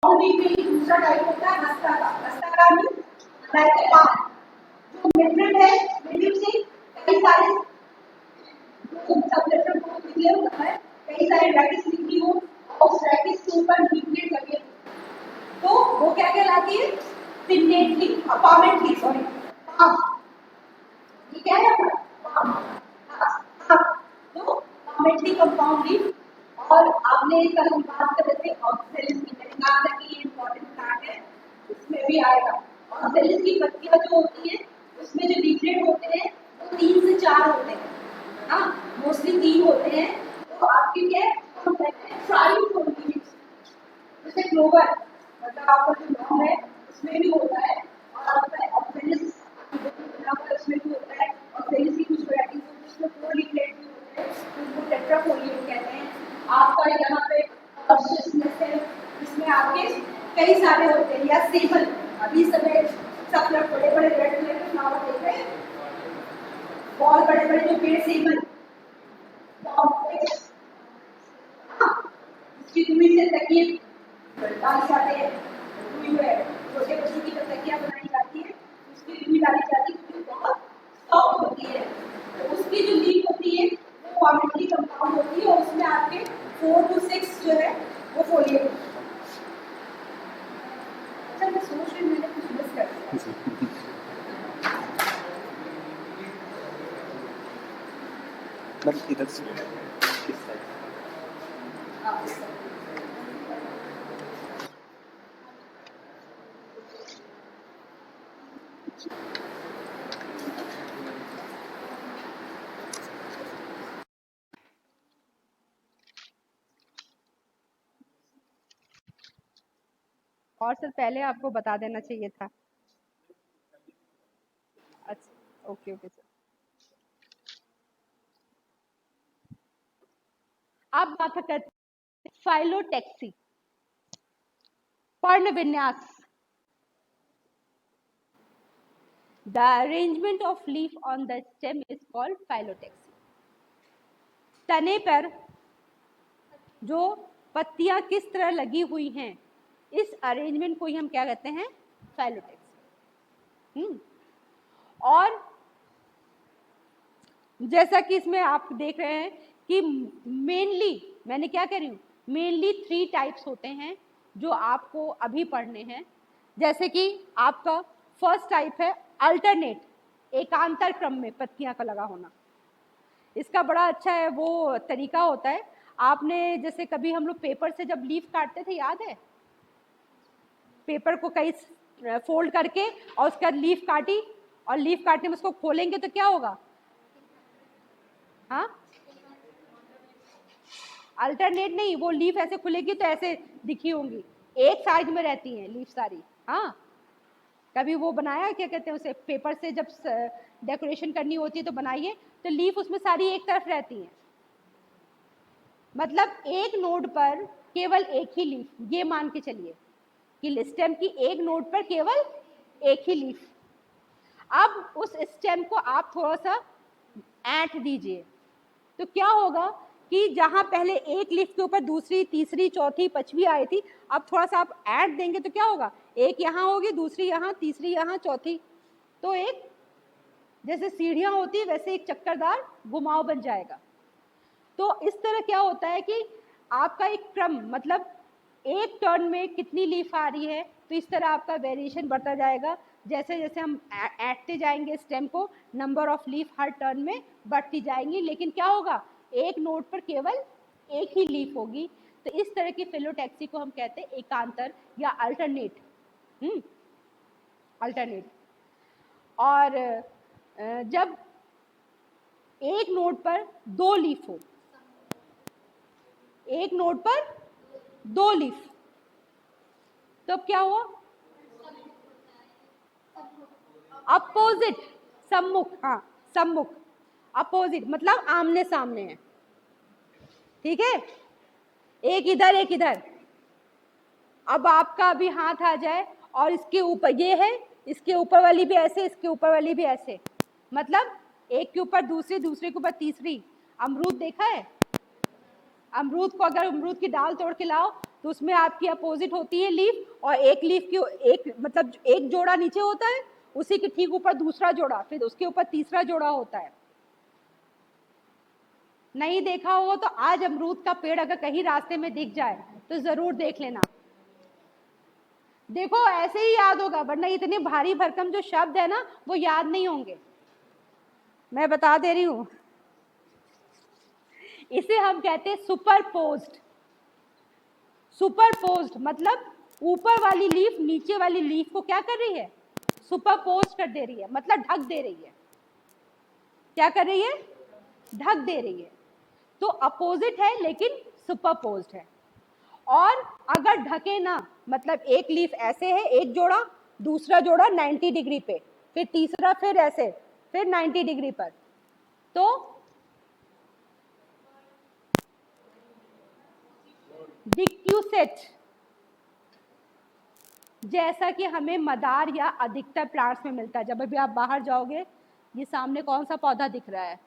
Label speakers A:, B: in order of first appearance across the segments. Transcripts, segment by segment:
A: Boundary में दूसरा type होता है हस्ताकार। हस्ताकार में लाइक ए पाम, जो मिडल है, मिडल से कई सारे सब डिफरेंट क्लियर होता है, कई सारे रैकेट्स लिखी हो और उस रैकेट्स के ऊपर न्यूक्लियेट लगे, तो वो क्या कहलाती है? पिन्नेट लीफ, अपामेंट लीफ, सॉरी ये क्या है तो अपामेंटली कंपाउंड लीफ। और आपने कल हम बात कर रहे थे ऑक्सेलिस की, मैंने कहा था कि ये इंपॉर्टेंट प्लांट है, इसमें भी आएगा। ऑक्सेलिस की पत्तियां जो होती है उसमें जो लीफलेट होते हैं वो 3 से 4 होते हैं, हाँ मोस्टली 3 होते हैं। तो आपके क्या है ट्राइफोलिएट, जैसे क्लोवर मतलब आपका जो लॉन्ग है उसमें भी होता है, और आपका ऑक्सेलिस उसमें भी होता है। ऑक्सेलिस की कुछ वैरायटीज होती है उसमें 4 लीफलेट भी होते हैं, उनको टेट्राफोलिएट कहते हैं। आपका यहाँ पे ऑक्सिसनेस है, इसमें आपके कई सारे होते हैं, या सेबल, अभी समय सब लोग बड़े बड़े रेड कलर के फ्लावर देख रहे हैं, बहुत बड़े बड़े जो पेड़ सेबल इसकी रुई से तकिए डाली जाते हैं, छोटे बच्चों की तकिया बनाई जाती है, उसकी रुई डाली जाती है क्योंकि बहुत सॉफ्ट होती है। तो उसकी जो लीफ होती है वो क्वालिटी कंपाउंड होती है और उसमें आपके 4 to 6 जो है वो फोलिएट होती है। अच्छा मैं सोच रही हूँ मैंने कुछ मिस कर दिया।
B: इधर से इस साइड
C: और सर पहले आपको बता देना चाहिए था। अच्छा ओके ओके सर। अब बात करते हैं फाइलोटैक्सी, पर्ण विन्यास। The arrangement of leaf on the stem is called phyllotaxy. तने पर जो पत्तियां किस तरह लगी हुई हैं, इस अरेंजमेंट को ही हम क्या कहते हैं? फाइलोटैक्सी। और जैसा कि इसमें आप देख रहे हैं कि मेनली, मैंने क्या कह रही हूँ, मेनली 3 टाइप्स होते हैं जो आपको अभी पढ़ने हैं। जैसे कि आपका फर्स्ट टाइप है अल्टरनेट, एकांतर क्रम में पत्तियां का लगा होना। इसका बड़ा अच्छा है वो तरीका होता है, आपने जैसे कभी हम लोग पेपर से जब लीफ काटते थे, याद है? पेपर को कई फोल्ड करके और उसका लीफ काटी, और लीफ काटने में उसको खोलेंगे तो क्या होगा? हाँ अल्टरनेट नहीं, वो लीफ ऐसे खुलेगी तो ऐसे दिखी होंगी, एक साइज में रहती हैं लीफ सारी। हाँ कभी वो बनाया, क्या कहते हैं उसे, पेपर से जब डेकोरेशन करनी होती है तो बनाइए, तो लीफ उसमें सारी एक तरफ रहती हैं, मतलब एक नोड पर केवल एक ही लीफ, ये मान के चलिए कि स्टेम की एक नोड पर केवल एक ही लीफ। अब उस स्टेम को आप थोड़ा सा ऐंठ दीजिए तो क्या होगा कि जहां पहले एक लीफ के ऊपर दूसरी, तीसरी, चौथी, पांचवी आई थी, अब थोड़ा सा आप ऐड देंगे तो क्या होगा? एक यहाँ होगी, दूसरी यहाँ, तीसरी यहाँ, चौथी, तो एक जैसे सीढ़ियां होती वैसे एक चक्करदार घुमाव बन जाएगा। तो इस तरह क्या होता है कि आपका एक क्रम, मतलब एक टर्न में कितनी लीफ आ रही है, तो इस तरह आपका वेरिएशन बढ़ता जाएगा। जैसे जैसे हम ऐंठते जाएंगे स्टेम को, number of leaf her turn में बढ़ती जाएंगी, लेकिन क्या होगा? एक नोड पर केवल एक ही लीफ होगी। तो इस तरह की फिलोटैक्सी को हम कहते हैं एकांतर या अल्टरनेट। अल्टरनेट। और जब एक नोड पर 2 लीफ हो, एक नोड पर 2 लीफ, तो क्या हुआ? अपोजिट, सम्मुख, हाँ सम्मुख, अपोजिट मतलब आमने सामने है, ठीक है? एक इधर एक इधर। अब आपका अभी हाथ आ जाए और इसके ऊपर ये है, इसके ऊपर वाली भी ऐसे, इसके ऊपर वाली भी ऐसे, मतलब एक के ऊपर दूसरी, दूसरे के ऊपर तीसरी। अमरूद देखा है? अमरूद को अगर अमरूद की डाल तोड़ के लाओ तो उसमें आपकी अपोजिट होती है लीफ, और एक लीफ की एक मतलब एक जोड़ा नीचे होता है, उसी के ठीक ऊपर दूसरा जोड़ा, फिर उसके ऊपर तीसरा जोड़ा होता है। नहीं देखा हो तो आज अमरूद का पेड़ अगर कहीं रास्ते में दिख जाए तो जरूर देख लेना। देखो ऐसे ही याद होगा, वरना इतने भारी भरकम जो शब्द है ना वो याद नहीं होंगे, मैं बता दे रही हूं। इसे हम कहते हैं सुपरपोज्ड। सुपरपोज्ड मतलब ऊपर वाली लीफ नीचे वाली लीफ को क्या कर रही है, सुपरपोज कर दे रही है, मतलब ढक दे रही है। क्या कर रही है, ढक दे रही है। तो अपोजिट है लेकिन सुपरपोज्ड है। और अगर ढके ना, मतलब एक लीफ ऐसे है, एक जोड़ा, दूसरा जोड़ा 90 डिग्री पे, फिर तीसरा फिर ऐसे, फिर 90 डिग्री पर, तो डिक्यूसेट। जैसा कि हमें मदार या अधिकतर प्लांट्स में मिलता है। जब भी आप बाहर जाओगे, ये सामने कौन सा पौधा दिख रहा है,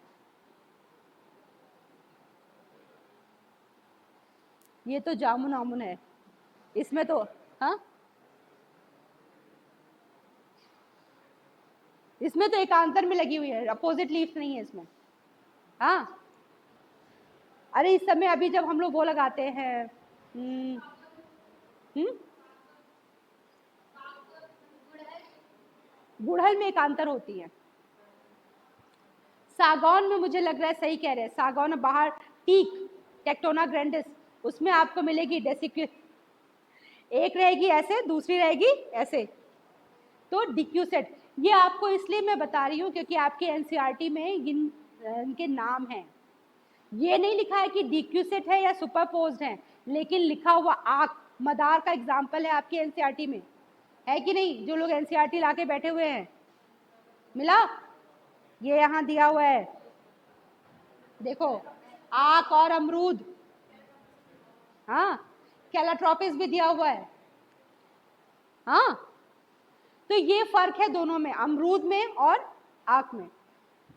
C: ये तो जामुन आमुन है, इसमें तो हाँ, इसमें तो एकांतर में लगी हुई है, अपोजिट लीफ नहीं है इसमें। हाँ, अरे इस समय अभी जब हम लोग वो लगाते हैं गुड़हल में एकांतर होती है। सागौन में मुझे लग रहा है, सही कह रहे हैं, सागौन बाहर टीक टेक्टोना ग्रैंडिस, उसमें आपको मिलेगी डेसिक्यू, एक रहेगी ऐसे, दूसरी रहेगी ऐसे, तो डिक्यूसेट। ये आपको इसलिए मैं बता रही हूँ क्योंकि आपके एनसीईआरटी में इनके नाम हैं। ये नहीं लिखा है कि डिक्यूसेट है या सुपरपोज्ड है, लेकिन लिखा हुआ आक मदार का एग्जाम्पल है आपके एनसीईआरटी में, है कि नहीं? जो लोग एनसीईआरटी लाके बैठे हुए हैं, मिला? ये यहाँ दिया हुआ है, देखो, आक और अमरूद। हाँ, कैलाट्रोपिस भी दिया हुआ है। हाँ, तो ये फर्क है दोनों में, अमरूद में और आक में,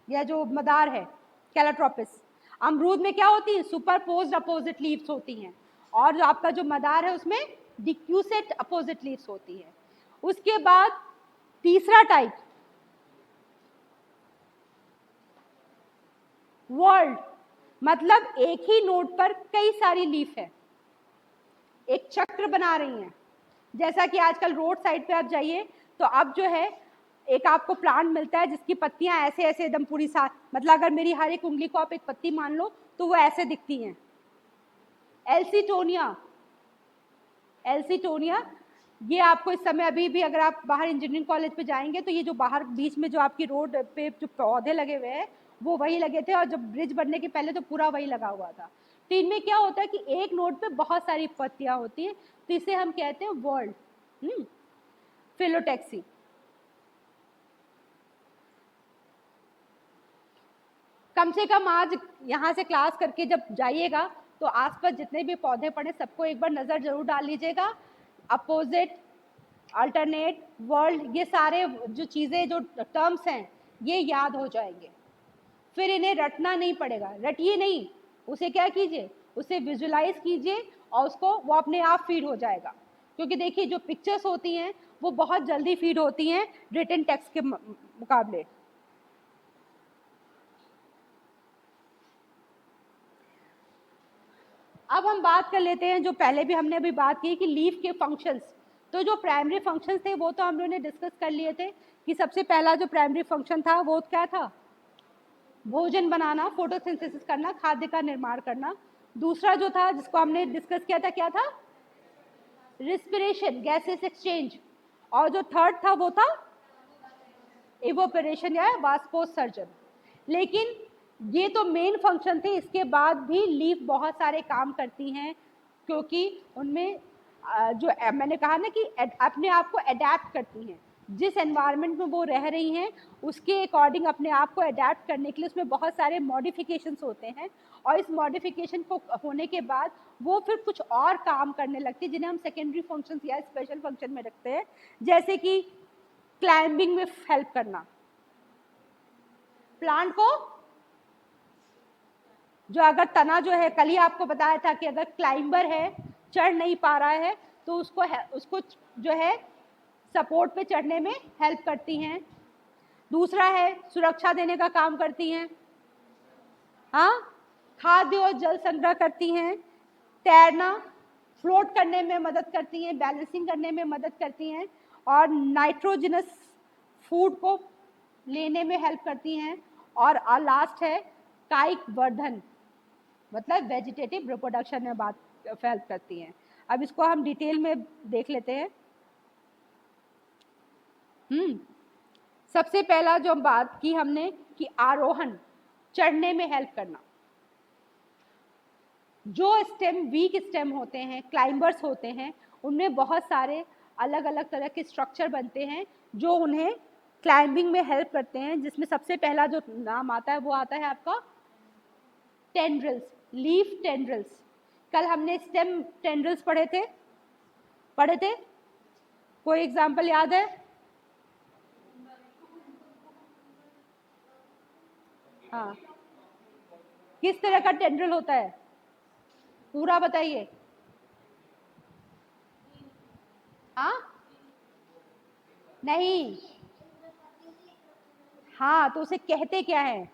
C: या जो मदार है कैलाट्रोपिस। अमरूद में क्या होती है, सुपरपोज्ड अपोजिट लीव्स होती हैं, और जो आपका जो मदार है उसमें डिक्यूसेट अपोजिट लीव्स होती है। उसके बाद तीसरा टाइप वर्ल्ड, मतलब एक ही नोड पर कई सारी लीफ है, एक चक्र बना रही हैं। जैसा कि आजकल रोड साइड पे आप जाइए तो अब जो है एक आपको प्लांट मिलता है जिसकी पत्तियां ऐसे ऐसे एकदम पूरी साथ, मतलब अगर मेरी हर एक उंगली को आप एक पत्ती मान लो तो वो ऐसे दिखती हैं। एल्सीटोनिया, एल्सीटोनिया, ये आपको इस समय अभी भी अगर आप बाहर इंजीनियरिंग कॉलेज पे जाएंगे तो ये जो बाहर बीच में जो आपकी रोड पे जो पौधे लगे हुए हैं वो वही लगे थे, और जब ब्रिज बनने के पहले तो पूरा वही लगा हुआ था। तो इनमें क्या होता है कि एक नोड पे बहुत सारी पत्तियां होती हैं, तो इसे हम कहते हैं वर्ल्ड फिलोटेक्सी। कम से कम आज यहाँ से क्लास करके जब जाइएगा तो आसपास जितने भी पौधे पड़े सबको एक बार नज़र जरूर डाल लीजिएगा। अपोजिट, अल्टरनेट, वर्ल्ड, ये सारे जो चीज़ें जो टर्म्स हैं ये याद हो जाएंगे, फिर इन्हें रटना नहीं पड़ेगा। रटिए नहीं, उसे क्या कीजिए, उसे विजुलाइज कीजिए और उसको वो अपने आप फीड हो जाएगा। क्योंकि देखिए जो पिक्चर्स होती हैं वो बहुत जल्दी फीड होती हैं रिटन टेक्स्ट के मुकाबले। अब हम बात कर लेते हैं जो पहले भी हमने अभी बात की कि लीफ के फंक्शंस। तो जो प्राइमरी फंक्शंस थे वो तो हम लोगों ने डिस्कस कर लिए थे कि सबसे पहला जो प्राइमरी फंक्शन था वो क्या था, भोजन बनाना, फोटोसिंथेसिस करना, खाद्य का निर्माण करना। दूसरा जो था जिसको हमने डिस्कस किया था क्या था, रिस्पिरेशन, गैसेस एक्सचेंज। और जो थर्ड था वो था इवोपरेशन या वाष्पोत्सर्जन। लेकिन ये तो मेन फंक्शन थे, इसके बाद भी लीफ बहुत सारे काम करती हैं क्योंकि उनमें जो मैंने कहा ना कि अपने आप को अडेप्ट करती हैं, जिस एनवायरनमेंट में वो रह रही हैं उसके अकॉर्डिंग अपने आप को अडेप्ट करने के लिए उसमें बहुत सारे मॉडिफिकेशंस होते हैं, और इस मॉडिफिकेशन को होने के बाद वो फिर कुछ और काम करने लगती है जिन्हें हम सेकेंडरी फंक्शंस या स्पेशल फंक्शन में रखते हैं। जैसे कि क्लाइंबिंग में हेल्प करना, प्लांट को जो अगर तना जो है, कल ही आपको बताया था कि अगर क्लाइंबर है चढ़ नहीं पा रहा है तो उसको जो है सपोर्ट पे चढ़ने में हेल्प करती हैं। दूसरा है सुरक्षा देने का काम करती हैं, हाँ, खाद्य और जल संग्रह करती हैं, तैरना फ्लोट करने में मदद करती हैं, बैलेंसिंग करने में मदद करती हैं, और नाइट्रोजनस फूड को लेने में हेल्प करती हैं, और लास्ट है कायिक वर्धन, मतलब वेजिटेटिव रिप्रोडक्शन में बात हेल्प करती हैं। अब इसको हम डिटेल में देख लेते हैं। सबसे पहला जो बात की हमने कि आरोहण, चढ़ने में हेल्प करना। जो स्टेम वीक स्टेम होते हैं, क्लाइंबर्स होते हैं, उनमें बहुत सारे अलग अलग तरह के स्ट्रक्चर बनते हैं जो उन्हें क्लाइंबिंग में हेल्प करते हैं, जिसमें सबसे पहला जो नाम आता है वो आता है आपका टेंड्रिल्स, लीफ टेंड्रिल्स। कल हमने स्टेम टेंड्रिल्स पढ़े थे, कोई एग्जाम्पल याद है? हाँ, किस तरह का टेंड्रिल होता है, पूरा बताइए। हाँ, नहीं, हाँ, तो उसे कहते क्या है?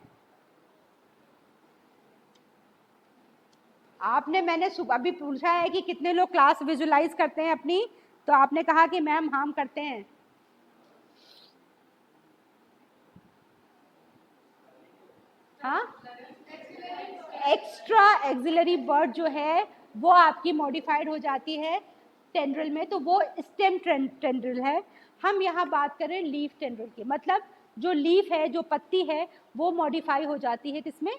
C: मैंने अभी पूछा है कि कितने लोग क्लास विजुलाइज करते हैं अपनी, तो आपने कहा कि मैम हम करते हैं। हाँ, एक्स्ट्रा एक्सिलरी बर्ड जो है वो आपकी मॉडिफाइड हो जाती है टेंड्रिल में, तो वो स्टेम टेंड्रिल है। हम यहाँ बात करें लीफ टेंड्रिल की, मतलब जो लीफ है, जो पत्ती है, वो मॉडिफाई हो जाती है किसमें?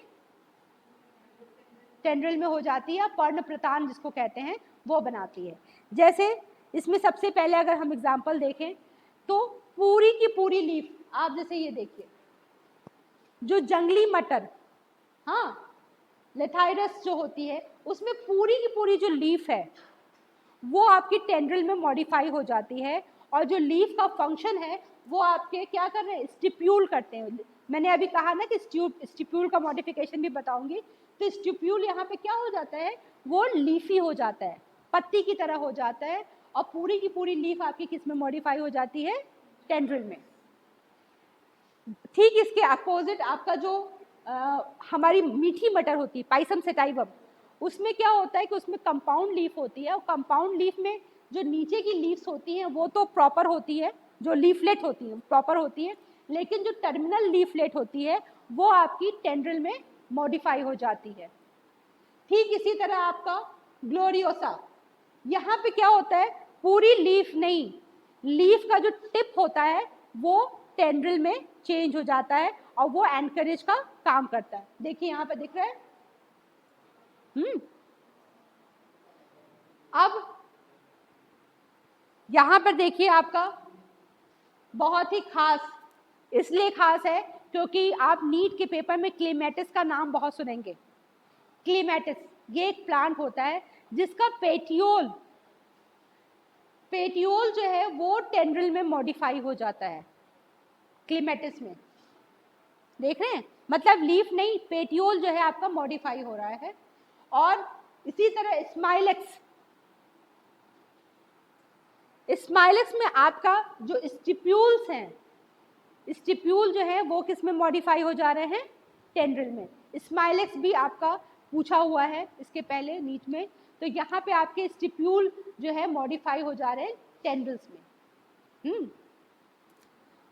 C: टेंड्रिल में हो जाती है, पर्ण प्रतान जिसको कहते हैं वो बनाती है। जैसे इसमें सबसे पहले अगर हम एग्जाम्पल देखें तो पूरी की पूरी लीफ, आप जैसे ये देखिए, जो जंगली मटर, हाँ, लेथाइरस जो होती है, उसमें पूरी की पूरी जो लीफ है वो आपकी टेंड्रिल में मॉडिफाई हो जाती है, और जो लीफ का फंक्शन है वो आपके क्या कर रहे हैं? स्टिप्यूल करते हैं। मैंने अभी कहा ना कि स्टिप्यूल का मॉडिफिकेशन भी बताऊंगी, तो स्टिप्यूल यहाँ पे क्या हो जाता है? वो लीफी हो जाता है, पत्ती की तरह हो जाता है, और पूरी की पूरी लीफ आपकी किस में मॉडिफाई हो जाती है? टेंड्रिल में। ठीक इसके अपोजिट आपका जो हमारी मीठी मटर होती है, पाइसम सेटाइवम, उसमें क्या होता है कि उसमें कंपाउंड लीफ होती है, और कंपाउंड लीफ में जो नीचे की लीव्स होती हैं वो तो प्रॉपर होती है, जो लीफलेट होती है प्रॉपर होती है, लेकिन जो टर्मिनल लीफलेट होती है वो आपकी टेंड्रिल में मॉडिफाई हो जाती है। ठीक इसी तरह आपका ग्लोरियोसा, यहाँ पे क्या होता है? पूरी लीफ नहीं, लीफ का जो टिप होता है वो टेंड्रिल में चेंज हो जाता है, और वो एनकरेज का काम करता है। देखिए यहाँ पे दिख रहा है। अब यहाँ पर देखिए, आपका बहुत ही खास, इसलिए खास है क्योंकि आप नीट के पेपर में क्लेमेटिस का नाम बहुत सुनेंगे। क्लेमेटिस ये एक प्लांट होता है जिसका पेटियोल जो है वो टेंड्रिल में मॉडिफाई हो जाता है। क्लेमेटिस में देख रहे हैं, मतलब लीफ नहीं, पेटियोल जो है आपका मॉडिफाई हो रहा है। और इसी तरह स्माइलेक्स में आपका जो स्टिप्यूल्स हैं, स्टिप्यूल जो है वो किस में मॉडिफाई हो जा रहे हैं? टेंड्रिल में। स्माइलेक्स भी आपका पूछा हुआ है इसके पहले नीट में, तो यहाँ पे आपके स्टिप्यूल जो है मॉडिफाई हो जा रहे हैं टेंड्रिल्स में।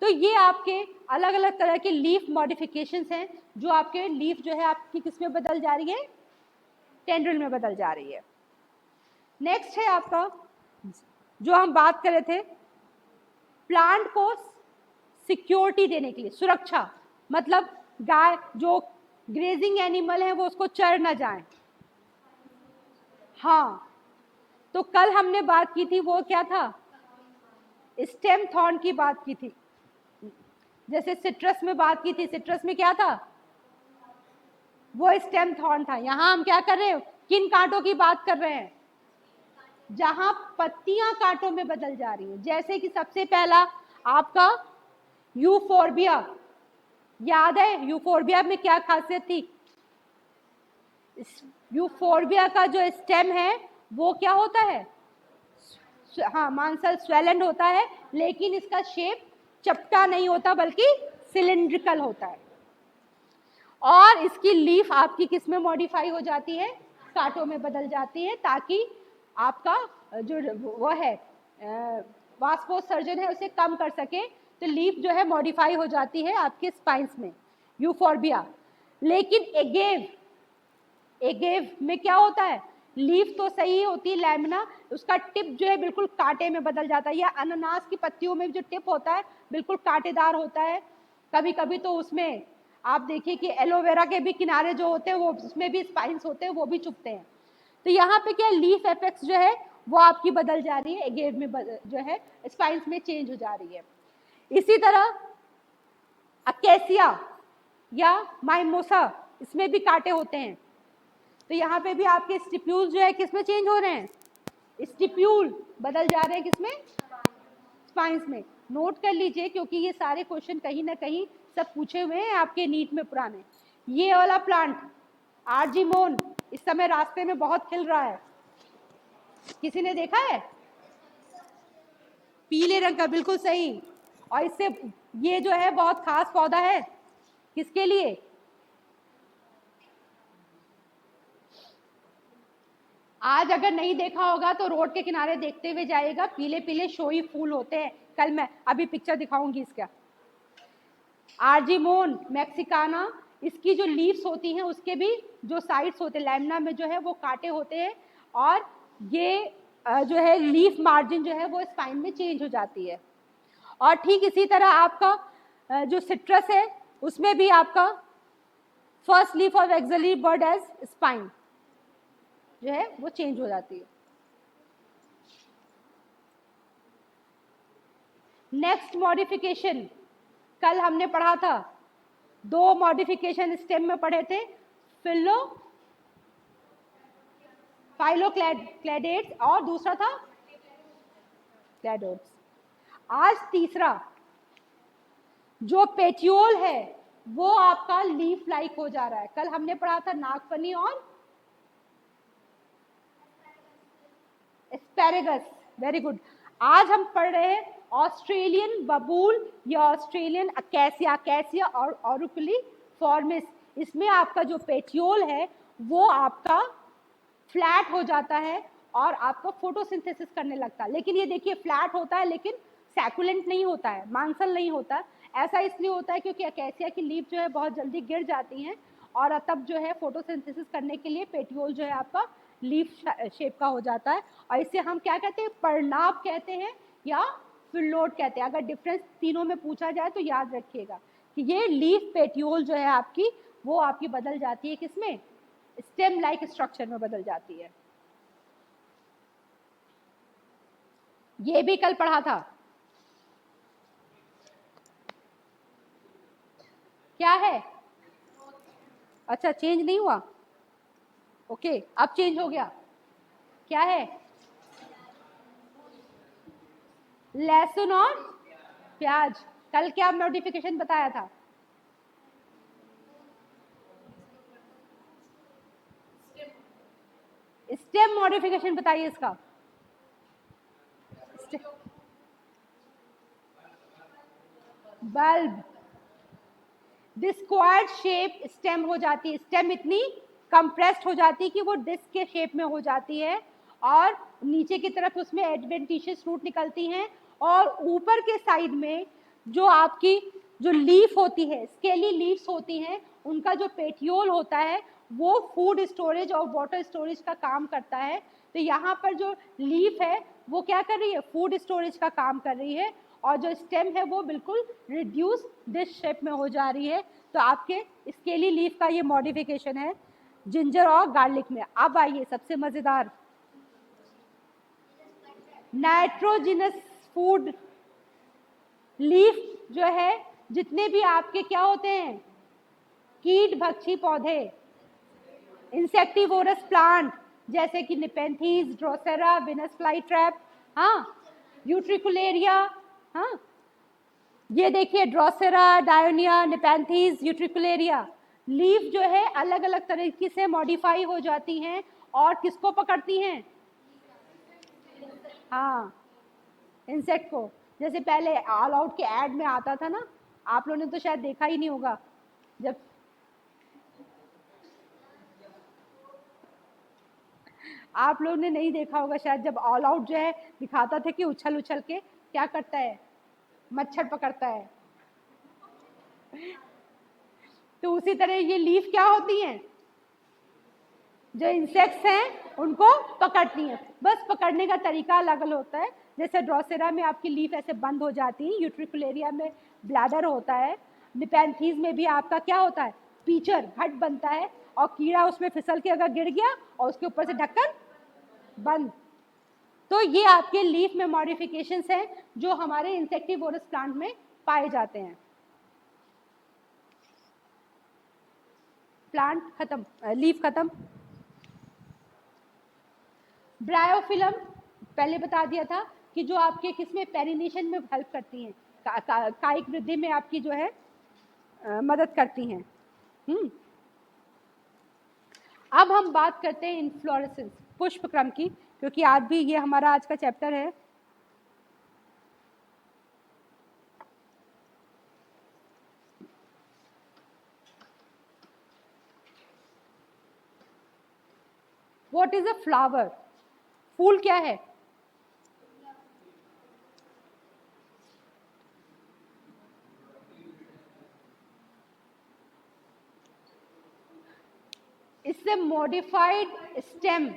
C: तो ये आपके अलग अलग तरह के लीफ मॉडिफिकेशंस हैं, जो आपके लीफ जो है आपकी किस में बदल जा रही है? टेंड्रिल में बदल जा रही है। नेक्स्ट है आपका, जो हम बात कर रहे थे, प्लांट को सिक्योरिटी देने के लिए, सुरक्षा, मतलब गाय जो ग्रेजिंग एनिमल है वो उसको चर न जाए। हाँ, तो कल हमने बात की थी, वो क्या था? स्टेम थॉर्न की बात की थी। जैसे सिट्रस में बात की थी, सिट्रस में क्या था? वो स्टेम थॉर्न था। यहाँ हम क्या कर रहे हैं? किन कांटों की बात कर रहे हैं? जहां पत्तियां कांटों में बदल जा रही हैं। जैसे कि सबसे पहला आपका यूफोर्बिया, याद है यूफोर्बिया में क्या खासियत थी? यूफोर्बिया का जो स्टेम है वो क्या होता है, हाँ मांसल स्वेलेंड होता है, लेकिन इसका शेप चपटा नहीं होता बल्कि सिलिंड्रिकल होता है। और इसकी लीफ आपकी किस में मॉडिफाई हो जाती है, कांटों में बदल जाती है, ताकि आपका जो वो है वास्पोसर्जन है उसे कम कर सके। तो लीफ जो है मॉडिफाई हो जाती है आपके स्पाइन्स में, यूफोर्बिया। लेकिन एगेव में क्या होता है, लीफ तो सही होती है लैमिना, उसका टिप जो है बिल्कुल कांटे में बदल जाता है। या अनानास की पत्तियों में जो टिप होता है बिल्कुल कांटेदार होता है। कभी कभी तो उसमें आप देखिए कि एलोवेरा के भी किनारे जो होते हैं वो उसमें भी स्पाइन्स होते हैं, वो भी चुभते हैं। तो यहाँ पे क्या लीफ एपेक्स जो है वो आपकी बदल जा रही है, एगेव में जो है स्पाइन्स में चेंज हो जा रही है। इसी तरह अकेसिया या माइमोसा, इसमें भी कांटे होते हैं। तो यहाँ पे भी आपके स्टिप्यूल जो है किसमें चेंज हो रहे हैं, स्टिप्यूल बदल जा रहे हैं किसमें, स्पाइन्स में। नोट कर लीजिए क्योंकि ये सारे क्वेश्चन कहीं ना कहीं सब पूछे हुए हैं आपके नीट में पुराने। ये वाला प्लांट आर्जीमोन इस समय रास्ते में बहुत खिल रहा है, किसी ने देखा है, पीले रंग का, बिल्कुल सही। और इससे ये जो है बहुत खास पौधा है, किसके लिए, आज अगर नहीं देखा होगा तो रोड के किनारे देखते हुए जाइएगा, पीले पीले शोई फूल होते हैं। कल मैं अभी पिक्चर दिखाऊंगी इसका। आर्जीमोन मैक्सिकाना, इसकी जो लीव्स होती हैं उसके भी जो साइड्स होते हैं लैमिना में जो है वो कांटे होते हैं, और ये जो है लीफ मार्जिन जो है वो स्पाइन में चेंज हो जाती है। और ठीक इसी तरह आपका जो सिट्रस है उसमें भी आपका first leaf of axillary bud as spine जो है वो चेंज हो जाती है। नेक्स्ट मॉडिफिकेशन, कल हमने पढ़ा था, दो मॉडिफिकेशन स्टेम में पढ़े थे, फाइलोक्लेडेट्स और दूसरा था क्लेडोट्स। आज तीसरा जो पेटियोल है वो आपका लीफ लाइक हो जा रहा है। कल हमने पढ़ा था नागफनी और एस्पेरेगस, वेरी गुड। आज हम पढ़ रहे हैं ऑस्ट्रेलियन बबूल या ऑस्ट्रेलियन अकेसिया और ऑरिकुलिफॉर्मिस। इसमें आपका जो पेटियोल है वो आपका फ्लैट हो जाता है और आपका फोटोसिंथेसिस करने लगता है। लेकिन ये देखिए फ्लैट होता है लेकिन सैकुलेंट नहीं होता है, मांसल नहीं होता है। ऐसा इसलिए होता है क्योंकि अकेसिया की लीफ जो है बहुत जल्दी गिर जाती हैं और तब जो है फोटोसिंथेसिस करने के लिए पेटियोल जो है आपका लीफ शेप का हो जाता है। और इसे हम क्या कहते हैं, पर्णाप कहते हैं या फिलोट कहते हैं। अगर डिफरेंस तीनों में पूछा जाए तो याद रखिएगा कि ये लीफ पेटियोल जो है आपकी वो आपकी बदल जाती है किसमें, स्टेम लाइक स्ट्रक्चर में बदल जाती है। ये भी कल पढ़ा था, क्या है, अच्छा चेंज नहीं हुआ, ओके अब चेंज हो गया। क्या है, लहसुन और प्याज। कल क्या नोटिफिकेशन बताया था, स्टेम मॉडिफिकेशन बताइए इसका। बल्ब, डिस्क्वायर्ड शेप स्टेम हो जाती है, स्टेम इतनी कंप्रेस्ड हो जाती है कि वो डिस्क के शेप में हो जाती है और नीचे की तरफ उसमें एडवेंटिशियस रूट निकलती हैं और ऊपर के साइड में जो आपकी जो लीफ होती है, स्केली लीव्स होती हैं, उनका जो पेटियोल होता है वो फूड स्टोरेज और वाटर स्टोरेज का काम करता है। तो यहाँ पर जो लीफ है वो क्या कर रही है, फूड स्टोरेज का काम कर रही है और जो स्टेम है वो बिल्कुल रिड्यूस डिश शेप में हो जा रही है। तो आपके स्केली लीफ का ये मॉडिफिकेशन है जिंजर और गार्लिक में। अब आइए सबसे मजेदार, नाइट्रोजिनस फूड लीफ जो है, जितने भी आपके क्या होते हैं कीट भक्षी पौधे, इंसेक्टिवोरस प्लांट जैसे कि Nepenthes, Drosera, Venus fly trap, हाँ यूट्रिकुलेरिया, हाँ ये देखिए Drosera, Dionaea, Nepenthes, utricularia, leaf जो है अलग अलग तरीके से मॉडिफाई हो जाती हैं और किसको पकड़ती हैं, हाँ, इंसेक्ट को, जैसे पहले ऑल आउट के ऐड में आता था ना, आप लोगों ने तो शायद देखा ही नहीं होगा, जब आप लोगों ने नहीं देखा होगा शायद, जब ऑल आउट जो है दिखाता था कि उछल उछल के क्या करता है, मच्छर पकड़ता है। तो उसी तरह ये लीफ क्या होती हैं, जो इंसेक्ट्स हैं उनको पकड़ती हैं, बस पकड़ने का तरीका अलग अलग होता है। जैसे ड्रोसेरा में आपकी लीफ ऐसे बंद हो जाती है, यूट्रिकुलेरिया में ब्लैडर होता है, निपेंथीज में भी आपका क्या होता है, पीचर घट बनता है, और कीड़ा उसमें फिसल के अगर गिर गया और उसके ऊपर से ढक्कन बंद। तो ये आपके लीफ में मॉडिफिकेशंस हैं जो हमारे इंसेक्टिवोरस प्लांट में पाए जाते हैं। प्लांट खत्म, लीफ खत्म। ब्रायोफिलम पहले बता दिया था कि जो आपके किसमें पेरिनेशन में हेल्प करती हैं, कायिक वृद्धि में आपकी जो है मदद करती हैं। अब हम बात करते हैं इन्फ्लोरेसेंस, पुष्पक्रम की, क्योंकि आज भी ये हमारा आज का चैप्टर है। व्हाट इज अ फ्लावर, फूल क्या है? इससे मॉडिफाइड स्टेम,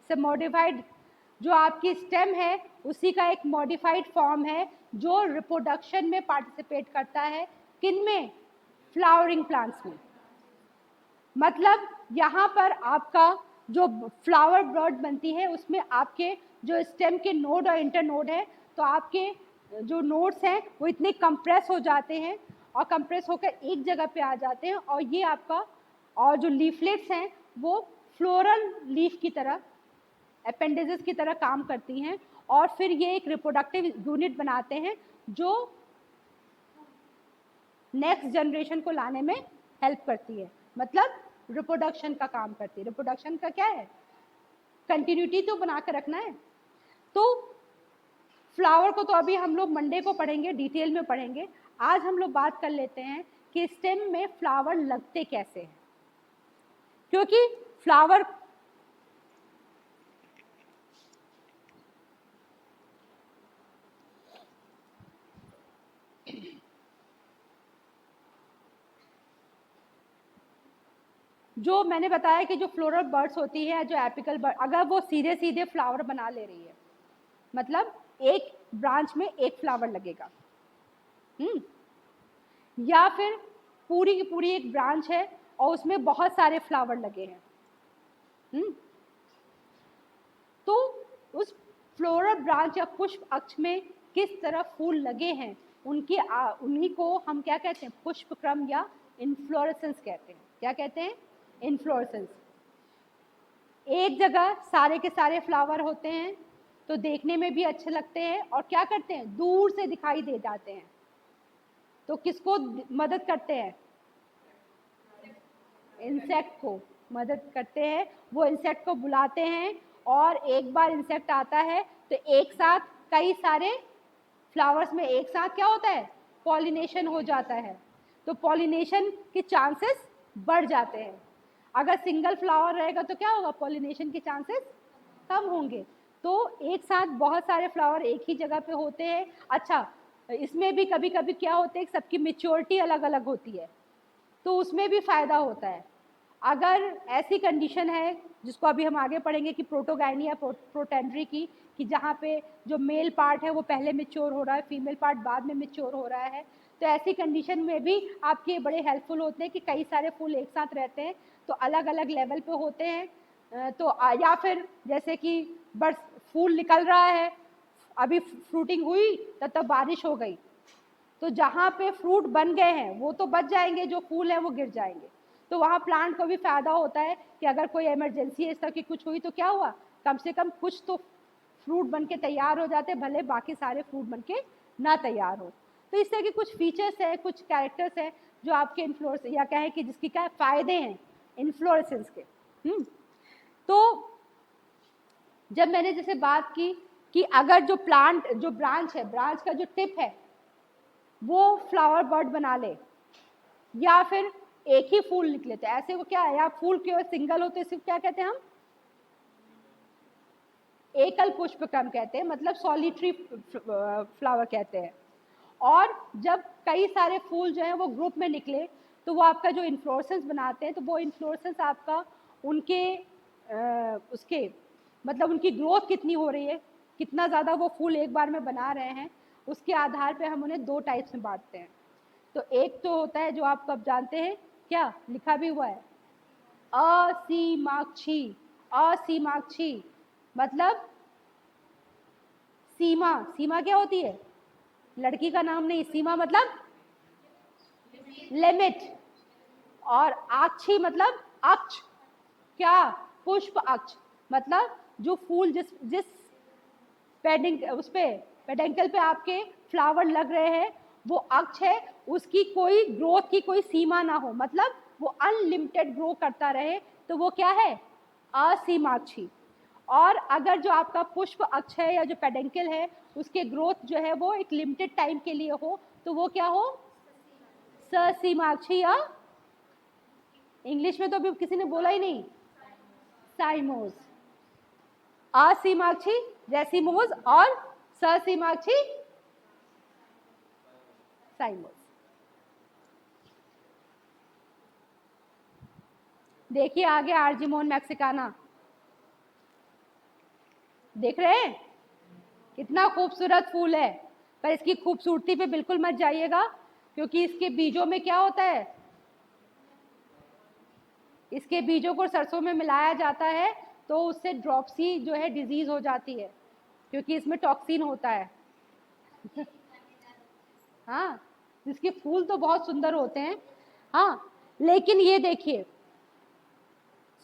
C: से मॉडिफाइड जो आपकी स्टेम है उसी का एक मॉडिफाइड फॉर्म है जो रिप्रोडक्शन में पार्टिसिपेट करता है। किन में? फ्लावरिंग प्लांट्स में। मतलब यहाँ पर आपका जो फ्लावर बर्ड बनती है उसमें आपके जो स्टेम के नोड और इंटरनोड है, तो आपके जो नोड्स हैं वो इतने कंप्रेस हो जाते हैं और कंप्रेस होकर एक जगह पे आ जाते हैं, और ये आपका, और जो लीफलेट्स हैं वो फ्लोरल लीफ की तरह, अपेंडेजेस की तरह काम करती हैं, और फिर ये एक रिप्रोडक्टिव यूनिट बनाते हैं जो नेक्स्ट जनरेशन को लाने में हेल्प करती है, मतलब रिप्रोडक्शन का काम करती है। रिप्रोडक्शन का क्या है? कंटिन्यूटी तो बना कर रखना है। तो फ्लावर को तो अभी हम लोग मंडे को पढ़ेंगे, डिटेल में पढ़ेंगे। आज हम लोग बात कर लेते हैं कि स्टेम में फ्लावर लगते कैसे हैं, क्योंकि फ्लावर जो मैंने बताया कि जो फ्लोरल बर्ड्स होती है, जो एपिकल बर्ड, अगर वो सीधे सीधे फ्लावर बना ले रही है, मतलब एक ब्रांच में एक फ्लावर लगेगा, या फिर पूरी की पूरी एक ब्रांच है और उसमें बहुत सारे फ्लावर लगे हैं, तो उस फ्लोरल ब्रांच या पुष्प अक्ष में किस तरह फूल लगे हैं उन्हीं को हम क्या कहते हैं? पुष्पक्रम या इन्फ्लोरेसेंस कहते हैं। क्या कहते हैं? इन्फ्लोरेसेंस। एक जगह सारे के सारे फ्लावर होते हैं तो देखने में भी अच्छे लगते हैं, और क्या करते हैं? दूर से दिखाई दे जाते हैं। तो किसको मदद करते हैं? इंसेक्ट को मदद करते हैं। वो इंसेक्ट को बुलाते हैं, और एक बार इंसेक्ट आता है तो एक साथ कई सारे फ्लावर्स में एक साथ क्या होता है? पॉलिनेशन हो जाता है। तो पॉलिनेशन के चांसेस बढ़ जाते हैं। अगर सिंगल फ्लावर रहेगा तो क्या होगा? पॉलिनेशन के चांसेस कम होंगे। तो एक साथ बहुत सारे फ्लावर एक ही जगह पे होते हैं। अच्छा, इसमें भी कभी कभी क्या होता है, सबकी मेच्योरिटी अलग अलग होती है, तो उसमें भी फ़ायदा होता है। अगर ऐसी कंडीशन है जिसको अभी हम आगे पढ़ेंगे कि प्रोटोगाइनी या प्रोटेंड्री की, कि जहाँ पे जो मेल पार्ट है वो पहले मेच्योर हो रहा है, फीमेल पार्ट बाद में मेच्योर हो रहा है, तो ऐसी कंडीशन में भी आपके बड़े हेल्पफुल होते हैं कि कई सारे फूल एक साथ रहते हैं तो अलग अलग लेवल पे होते हैं। तो या फिर जैसे कि बस फूल निकल रहा है, अभी फ्रूटिंग हुई तब बारिश हो गई, तो जहाँ पे फ्रूट बन गए हैं वो तो बच जाएंगे, जो फूल है वो गिर जाएंगे। तो वहाँ प्लांट को भी फायदा होता है कि अगर कोई इमरजेंसी इस तरह की कुछ हुई तो क्या हुआ, कम से कम कुछ तो फ्रूट बन के तैयार हो जाते, भले बाकी सारे फ्रूट बन के ना तैयार हो। तो इस तरह के कुछ फीचर्स है, कुछ कैरेक्टर्स है जो आपके इन्फ्लोरेंस या कहें कि जिसकी क्या फायदे हैं इन्फ्लोरेसेंस के। तो जब मैंने जैसे बात की कि अगर जो प्लांट जो ब्रांच है, ब्रांच का जो टिप है वो फ्लावर बर्ड बना ले या फिर एक ही फूल निकले, तो ऐसे वो क्या है, या फूल केवल सिंगल होते सिर्फ क्या कहते हैं हम, एकल पुष्पक्रम कहते हैं, मतलब सॉलिटरी फ्लावर कहते हैं। और जब कई सारे फूल जो है वो ग्रुप में निकले तो वो आपका जो इन्फ्लोरेसेंस बनाते हैं, तो वो इन्फ्लोरेसेंस आपका उनके उसके मतलब उनकी ग्रोथ कितनी हो रही है, कितना ज़्यादा वो फूल एक बार में बना रहे हैं, उसके आधार पे हम उन्हें 2 टाइप्स में बांटते हैं। तो एक तो होता है जो आप कब जानते हैं, क्या लिखा भी हुआ है, असीमाक्षी। असीमाक्षी मतलब सीमा, सीमा क्या होती है, लड़की का नाम नहीं, सीमा मतलब लिमिट, और आक्षी मतलब अक्ष, क्या, पुष्प अक्ष, मतलब जो फूल जिस जिस पेडिंग उस पे पेडेंकल पे आपके फ्लावर लग रहे हैं वो अक्ष है, उसकी कोई ग्रोथ की कोई सीमा ना हो, मतलब वो अनलिमिटेड ग्रो करता रहे, तो वो क्या है, असीमाक्षी। और अगर जो आपका पुष्प अक्ष है या जो पेडेंकल है उसके ग्रोथ जो है वो एक लिमिटेड टाइम के लिए हो, तो वो क्या हो, ससीमाक्षी, या इंग्लिश में तो अभी किसी ने बोला ही नहीं, साइमोस। असीमाक्षी रेसिमोस और ससीमाक्षी साइमोस। देखिए आगे आर्जिमोन मैक्सिकाना, देख रहे हैं कितना खूबसूरत फूल है, पर इसकी खूबसूरती पे बिल्कुल मत जाइएगा, क्योंकि इसके बीजों में क्या होता है, इसके बीजों को सरसों में मिलाया जाता है तो उससे ड्रॉपसी जो है डिजीज हो जाती है, क्योंकि इसमें टॉक्सिन होता है। हाँ, इसके फूल तो बहुत सुंदर होते हैं, हाँ, लेकिन ये देखिए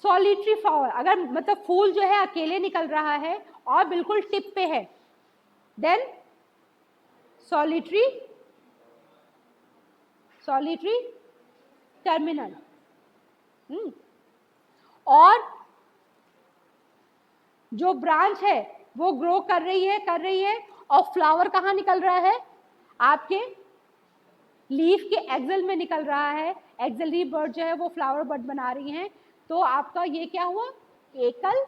C: सॉलिटरी फ्लावर, अगर मतलब फूल जो है अकेले निकल रहा है और बिल्कुल टिप पे है, देन सॉलिटरी, सॉलिटरी टर्मिनल। और जो ब्रांच है वो ग्रो कर रही है और फ्लावर कहाँ निकल रहा है, आपके लीफ के एक्सेल में निकल रहा है, एक्सेलरी बर्ड जो है वो फ्लावर बर्ड बना रही हैं, तो आपका ये क्या हुआ, एकल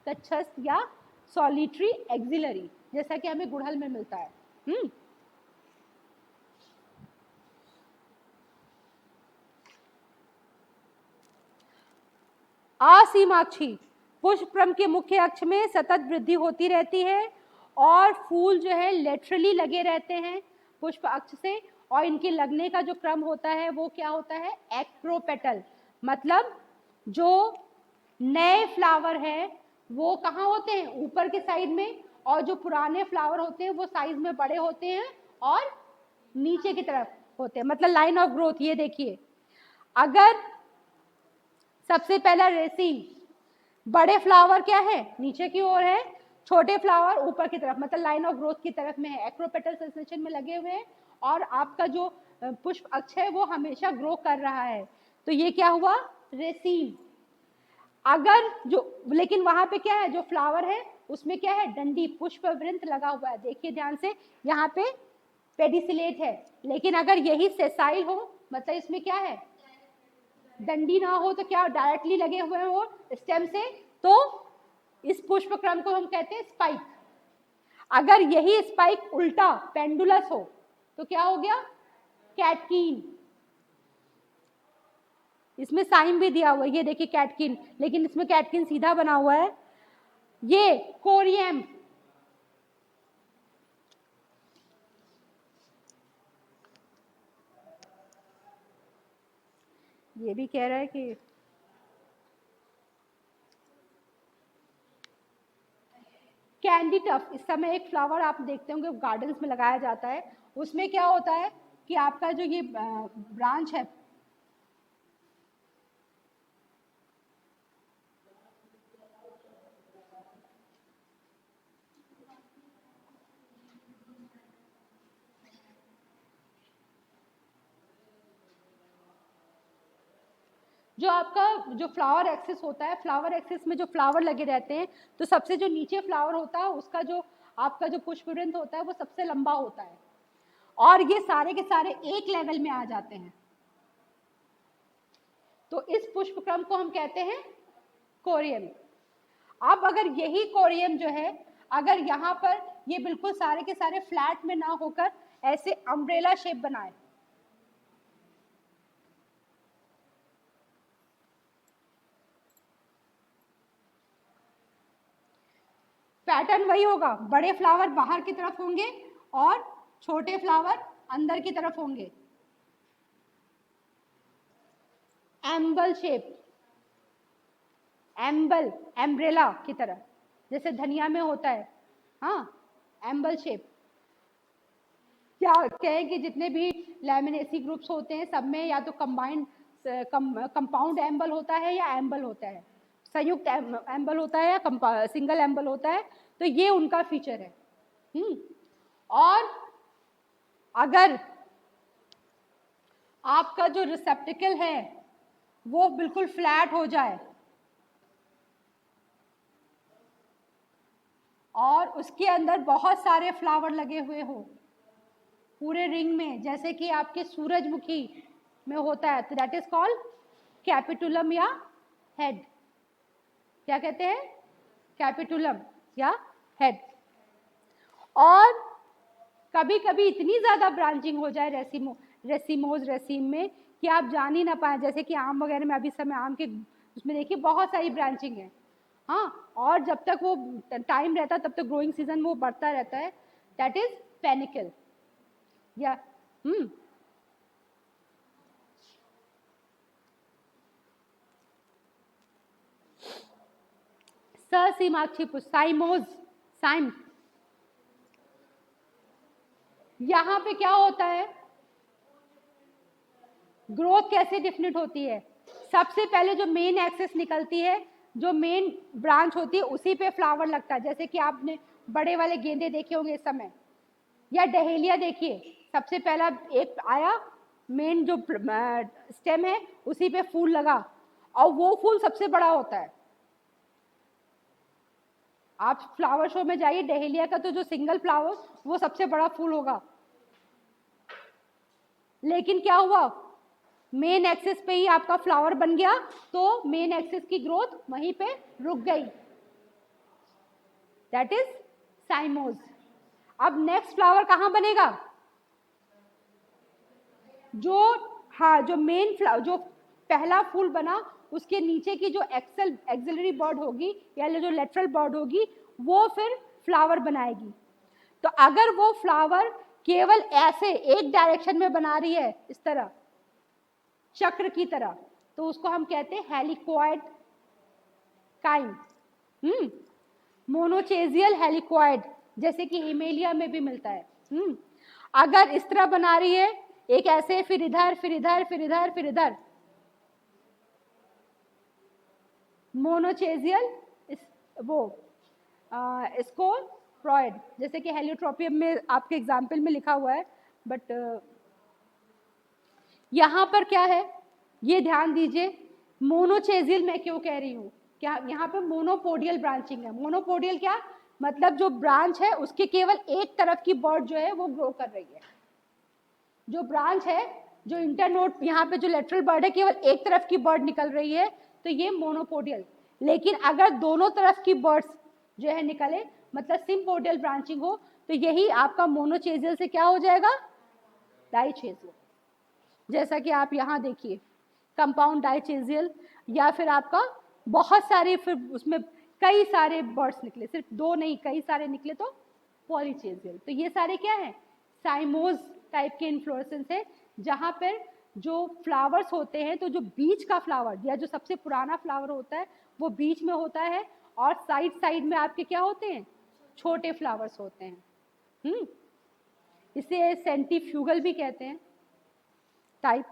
C: तटस्थ या सॉलिटरी एक्सिलरी, जैसा कि हमें गुड़हल में मिलता है। असीमाक्षी पुष्पक्रम के मुख्य अक्ष में सतत वृद्धि होती रहती है और फूल जो है लेटरली लगे रहते हैं पुष्प अक्ष से, और इनके लगने का जो क्रम होता है वो क्या होता है, एक्रोपेटल, मतलब जो नए फ्लावर है वो कहाँ होते हैं, ऊपर के साइड में, और जो पुराने फ्लावर होते हैं वो साइज में बड़े होते हैं और नीचे की तरफ होते हैं, मतलब लाइन ऑफ ग्रोथ। ये देखिए अगर सबसे पहला रेसिम, बड़े फ्लावर क्या है, नीचे की ओर है, छोटे फ्लावर ऊपर की तरफ, मतलब लाइन ऑफ ग्रोथ की तरफ में है, एक्रोपेटल सेंसेशन में लगे हुए हैं, और आपका जो पुष्प अक्ष है वो हमेशा ग्रो कर रहा है, तो ये क्या हुआ, रेसिम। अगर जो, लेकिन वहां पे क्या है, जो फ्लावर है उसमें क्या है, डंडी पुष्प वृंत लगा हुआ है, देखिए ध्यान से, यहाँ पे पेडिसिलेट है, लेकिन अगर यही सेसाइल हो, मतलब इसमें क्या है, डंडी ना हो, तो क्या डायरेक्टली लगे हुए हैं वो स्टेम से, तो इस पुष्पक्रम को हम कहते हैं स्पाइक। अगर यही स्पाइक उल्टा पेंडुलस हो तो क्या हो गया, कैटकीन। इसमें साइन भी दिया हुआ है, ये देखिए कैटकीन, लेकिन इसमें कैटकीन सीधा बना हुआ है, ये कोरियम। ये भी कह रहा है कि कैंडी टफ, इस समय एक फ्लावर आप देखते होंगे गार्डन्स में लगाया जाता है, उसमें क्या होता है कि आपका जो ये ब्रांच है, जो आपका जो फ्लावर एक्सिस होता है, फ्लावर एक्सिस में जो फ्लावर लगे रहते हैं, तो सबसे जो नीचे फ्लावर होता है उसका जो आपका जो पुष्पवृंत होता है वो सबसे लंबा होता है, और ये सारे के सारे एक लेवल में आ जाते हैं। तो इस पुष्पक्रम को हम कहते हैं कोरियम। अब अगर यही कोरियम जो है, अगर यहाँ पर ये बिल्कुल सारे के सारे फ्लैट में ना होकर ऐसे अम्ब्रेला शेप बनाए, पैटर्न वही होगा, बड़े फ्लावर बाहर की तरफ होंगे और छोटे फ्लावर अंदर की तरफ होंगे, एम्बल शेप, एम्बल एम्ब्रेला की तरह, जैसे धनिया में होता है, हाँ, एम्बल शेप। क्या कहें कि जितने भी लैमिनेसी ग्रुप्स होते हैं सब में या तो कंबाइंड कंपाउंड एम्बल होता है या एम्बल होता है, संयुक्त एम्बल होता है या सिंगल एम्बल होता है, तो ये उनका फीचर है। और अगर आपका जो रिसेप्टिकल है वो बिल्कुल फ्लैट हो जाए और उसके अंदर बहुत सारे फ्लावर लगे हुए हो पूरे रिंग में, जैसे कि आपके सूरजमुखी में होता है, तो दैट इज कॉल्ड कैपिटुलम या हेड। क्या कहते हैं? कैपिटुलम या हेड। और कभी कभी इतनी ज्यादा ब्रांचिंग हो जाए रेसिमोज रेसिम में कि आप जान ही ना पाए, जैसे कि आम वगैरह में अभी समय आम के उसमें देखिए बहुत सारी ब्रांचिंग है, हाँ, और जब तक वो टाइम रहता है तब तक ग्रोइंग सीजन वो बढ़ता रहता है, दैट इज पेनिकल या ससीमाक्षी पुष्प, साइमोज, साइम। यहां पे क्या होता है, ग्रोथ कैसे डिफिनेट होती है? सबसे पहले जो मेन एक्सिस निकलती है, जो मेन ब्रांच होती है, उसी पे फ्लावर लगता है, जैसे कि आपने बड़े वाले गेंदे देखे होंगे इस समय, या डहेलिया देखिए, सबसे पहला एक आया, मेन जो स्टेम है उसी पे फूल लगा और वो फूल सबसे बड़ा होता है। आप फ्लावर शो में जाइए, डहेलिया का तो जो सिंगल फ्लावर वो सबसे बड़ा फूल होगा, लेकिन क्या हुआ, मेन एक्सिस पे ही आपका फ्लावर बन गया तो मेन एक्सिस की ग्रोथ वहीं पे रुक गई, दैट इज साइमोज। अब नेक्स्ट फ्लावर कहां बनेगा? जो मेन फ्लावर, जो पहला फूल बना उसके नीचे की जो एक्सिलरी बर्ड होगी या जो लेटरल बर्ड होगी वो फिर फ्लावर बनाएगी। तो अगर वो फ्लावर केवल ऐसे एक डायरेक्शन में बना रही है, इस तरह चक्र की तरह, तो उसको हम कहते हैं हेलिकोइड काइम, मोनोचेजियल हेलिकोइड, जैसे कि इमेलिया में भी मिलता है। अगर इस तरह बना रही है, एक ऐसे, फिर इधर फिर इधर फिर इधर फिर इधर, मोनोचेजियल वो इसको प्रोइड, जैसे कि हेलियोट्रोपियम में आपके एग्जाम्पल में लिखा हुआ है, बट यहां पर क्या है ये ध्यान दीजिए, मोनोचेजियल मैं क्यों कह रही हूँ, क्या यहाँ पे मोनोपोडियल ब्रांचिंग है। मोनोपोडियल क्या मतलब, जो ब्रांच है उसके केवल एक तरफ की बर्ड जो है वो ग्रो कर रही है, जो ब्रांच है, जो इंटरनोड यहाँ पे जो लेटरल बर्ड है केवल एक तरफ की बर्ड निकल रही है, तो ये मोनोपोडियल। लेकिन अगर दोनों तरफ की बर्ड्स जो है निकले, मतलब सिम्पोडियल ब्रांचिंग हो, तो यही आपका मोनोचेजियल से क्या हो जाएगा, डाइचेजियल। जैसा कि आप यहाँ देखिए कंपाउंड डाइचेजियल, या फिर आपका बहुत सारे, फिर उसमें कई सारे बर्ड्स निकले, सिर्फ दो नहीं कई सारे निकले, तो पॉलीचेजियल। तो ये सारे क्या है, साइमोज टाइप के इन्फ्लोरेसेंस है, जहां पर जो फ्लावर्स होते हैं, तो जो बीच का फ्लावर या जो सबसे पुराना फ्लावर होता है वो बीच में होता है, और साइड साइड में आपके क्या होते हैं, छोटे फ्लावर्स होते हैं। इसे सेंटिफ्यूगल भी कहते हैं टाइप।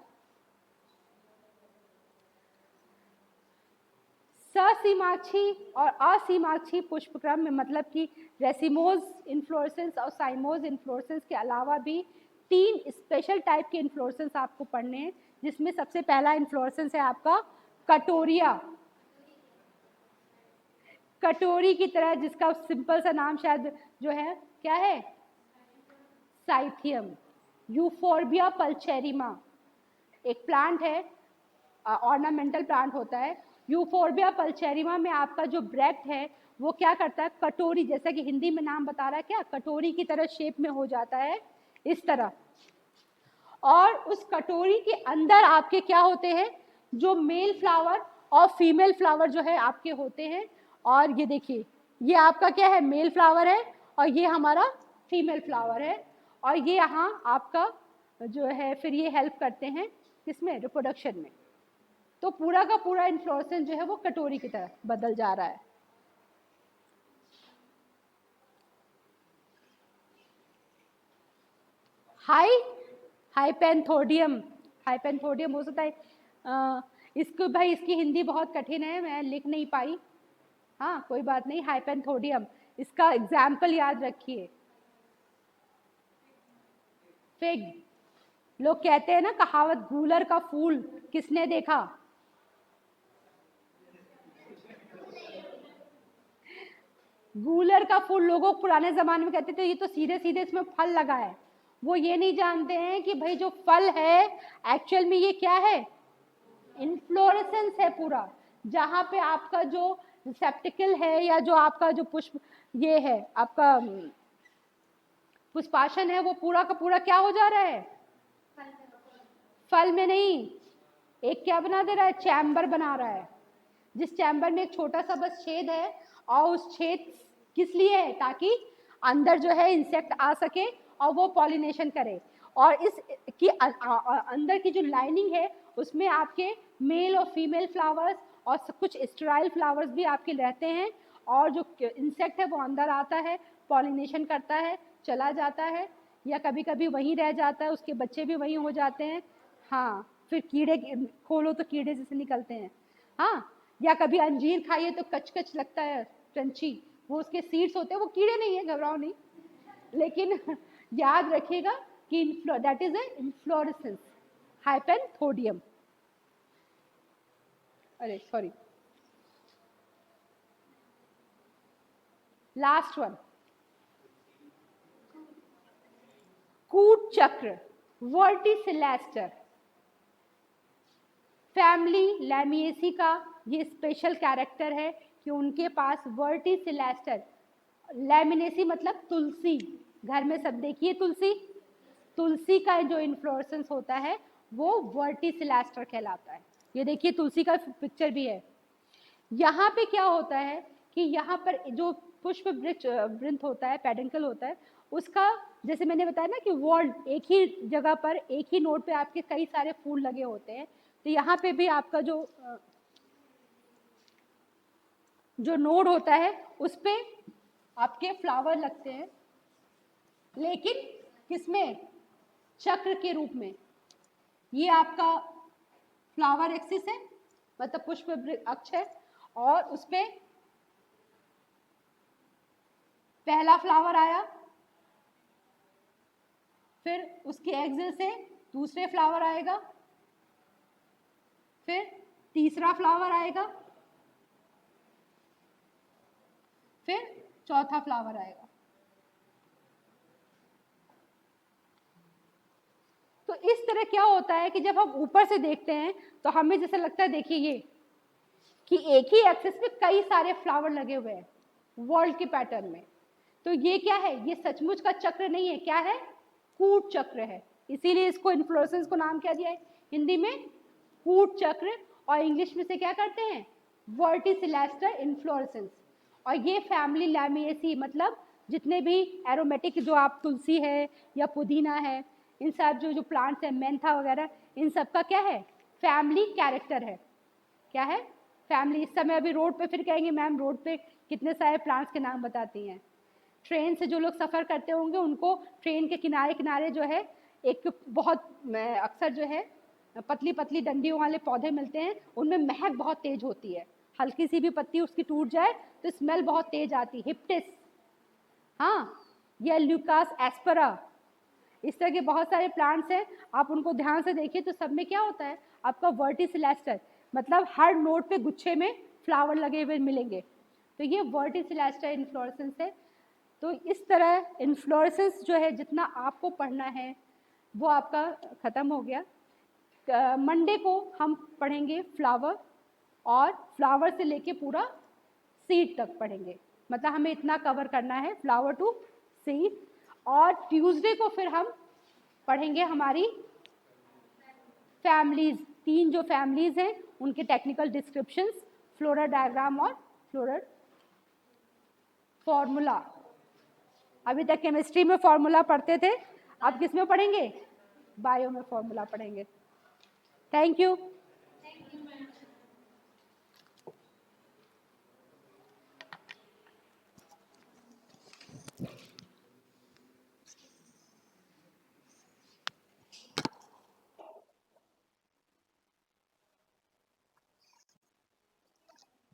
C: ससीमाक्षी और असीमाक्षी पुष्पक्रम में मतलब कि रेसिमोज इन्फ्लोरेसेंस और साइमोज इन्फ्लोरेसेंस के अलावा भी 3 स्पेशल टाइप के इन्फ्लोरेसेंस आपको पढ़ने हैं, जिसमें सबसे पहला इन्फ्लोरेसेंस है आपका कटोरिया, कटोरी की तरह, जिसका सिंपल सा नाम शायद जो है क्या है, साइथियम। यूफोर्बिया पल्चेरिमा एक प्लांट है, ऑर्नामेंटल प्लांट होता है। यूफोर्बिया पल्चेरिमा में आपका जो ब्रेक्ट है वो क्या करता है, कटोरी, जैसा कि हिंदी में नाम बता रहा है, क्या कटोरी की तरह शेप में हो जाता है इस तरह। और उस कटोरी के अंदर आपके क्या होते हैं, जो मेल फ्लावर और फीमेल फ्लावर जो है आपके होते हैं। और ये देखिए, ये आपका क्या है, मेल फ्लावर है, और ये हमारा फीमेल फ्लावर है। और ये यहाँ आपका जो है फिर ये हेल्प करते हैं किसमें, रिप्रोडक्शन में। तो पूरा का पूरा इन्फ्लोरेसेंस जो है वो कटोरी की तरह बदल जा रहा है। हाइपेंथोडियम, हाइपेंथोडियम हो सकता है इसको, भाई इसकी हिंदी बहुत कठिन है, मैं लिख नहीं पाई। हाँ कोई बात नहीं, हाइपेंथोडियम, इसका एग्जाम्पल याद रखिए, फिग। लोग कहते हैं ना कहावत, गूलर का फूल किसने देखा, गूलर का फूल लोगों पुराने जमाने में कहते थे ये तो सीधे सीधे इसमें फल लगा है। वो ये नहीं जानते हैं कि भाई जो फल है एक्चुअल में ये क्या है, इन्फ्लोरेसेंस है पूरा, जहाँ पे आपका जो रिसेप्टिकल है या जो आपका जो पुष्प ये है आपका पुष्पाशन है, वो पूरा का पूरा क्या हो जा रहा है, फल में नहीं, एक क्या बना दे रहा है, चैम्बर बना रहा है, जिस चैम्बर में एक छोटा सा बस छेद है। और उस छेद किस लिए है, ताकि अंदर जो है इंसेक्ट आ सके और वो पॉलिनेशन करे। और इस की अंदर की जो लाइनिंग है उसमें आपके मेल और फीमेल फ्लावर्स और कुछ स्टेराइल फ्लावर्स भी आपके रहते हैं। और जो इंसेक्ट है वो अंदर आता है, पॉलिनेशन करता है, चला जाता है, या कभी कभी वहीं रह जाता है, उसके बच्चे भी वहीं हो जाते हैं। हाँ, फिर कीड़े खोलो तो कीड़े जैसे निकलते हैं। हाँ, या कभी अंजीर खाइए तो कच कच लगता है, क्रंची, वो उसके सीड्स होते हैं, वो कीड़े नहीं है, घबराओ नहीं। लेकिन याद रखिएगा कि that is a inflorescence, hypanthodium. अरे सॉरी, लास्ट वन, कूट चक्र, वर्टिसिलेस्टर। फैमिली लैमिएसी का ये स्पेशल कैरेक्टर है कि उनके पास वर्टिसिलेस्टर, लैमिनेसी मतलब तुलसी, घर में सब देखिए तुलसी, तुलसी का जो इन्फ्लोरेसेंस होता है वो वर्टिसिलेस्टर कहलाता है। ये देखिए तुलसी का पिक्चर भी है। यहाँ पे क्या होता है कि यहाँ पर जो पुष्प वृंत होता है, पेडंकल होता है, उसका जैसे मैंने बताया ना कि वॉल्ड, एक ही जगह पर एक ही नोड पे आपके कई सारे फूल लगे होते हैं। तो यहाँ पे भी आपका जो नोड होता है उस पे आपके फ्लावर लगते हैं, लेकिन किसमें, चक्र के रूप में। ये आपका फ्लावर एक्सिस है, मतलब पुष्प अक्ष है, और उस पे पहला फ्लावर आया, फिर उसके एक्सिस से दूसरे फ्लावर आएगा, फिर तीसरा फ्लावर आएगा, फिर चौथा फ्लावर आएगा। तो इस तरह क्या होता है कि जब हम ऊपर से देखते हैं तो हमें जैसे लगता है, देखिए ये कि एक ही एक्सिस पे कई सारे फ्लावर लगे हुए हैं वर्ल्ड के पैटर्न में। तो ये क्या है, ये सचमुच का चक्र नहीं है, क्या है, कूट चक्र है। इसीलिए इसको इन्फ्लोरेसेंस को नाम क्या दिया है हिंदी में, कूट चक्र, और इंग्लिश में से क्या करते हैं, वर्टिसिलेस्टर इन्फ्लोरेसेंस। और ये फैमिली लैमिएसी, मतलब जितने भी एरोमेटिक जो आप तुलसी है या पुदीना है, इन सब जो प्लांट्स है, मेंथा वगैरह, इन सब का क्या है, फैमिली कैरेक्टर है। क्या है, फैमिली। इस समय अभी रोड पे फिर कहेंगे मैम रोड पे कितने सारे प्लांट्स के नाम बताती हैं। ट्रेन से जो लोग सफ़र करते होंगे उनको ट्रेन के किनारे किनारे जो है एक बहुत अक्सर जो है पतली पतली डंडियों वाले पौधे मिलते हैं, उनमें महक बहुत तेज होती है, हल्की सी भी पत्ती उसकी टूट जाए तो स्मेल बहुत तेज आती है, हिप्टिस, हाँ, या ल्यूकास एस्परा, इस तरह के बहुत सारे प्लांट्स हैं। आप उनको ध्यान से देखिए तो सब में क्या होता है, आपका वर्टिसिलेस्टर, मतलब हर नोड पे गुच्छे में फ्लावर लगे हुए मिलेंगे। तो ये वर्टिसिलेस्टा इन्फ्लोरेसेंस है। तो इस तरह इन्फ्लोरेसेंस जो है जितना आपको पढ़ना है वो आपका ख़त्म हो गया। मंडे को हम पढ़ेंगे फ्लावर, और फ्लावर से लेके पूरा सीड तक पढ़ेंगे। मतलब हमें इतना कवर करना है, फ्लावर टू सीड। और ट्यूसडे को फिर हम पढ़ेंगे हमारी फैमिलीज, 3 जो फैमिलीज हैं उनके टेक्निकल डिस्क्रिप्शंस, फ्लोरा डायग्राम और फ्लोरल फॉर्मूला। अभी तक केमिस्ट्री में फॉर्मूला पढ़ते थे, अब किस में पढ़ेंगे? बायो में फॉर्मूला पढ़ेंगे। Thank you.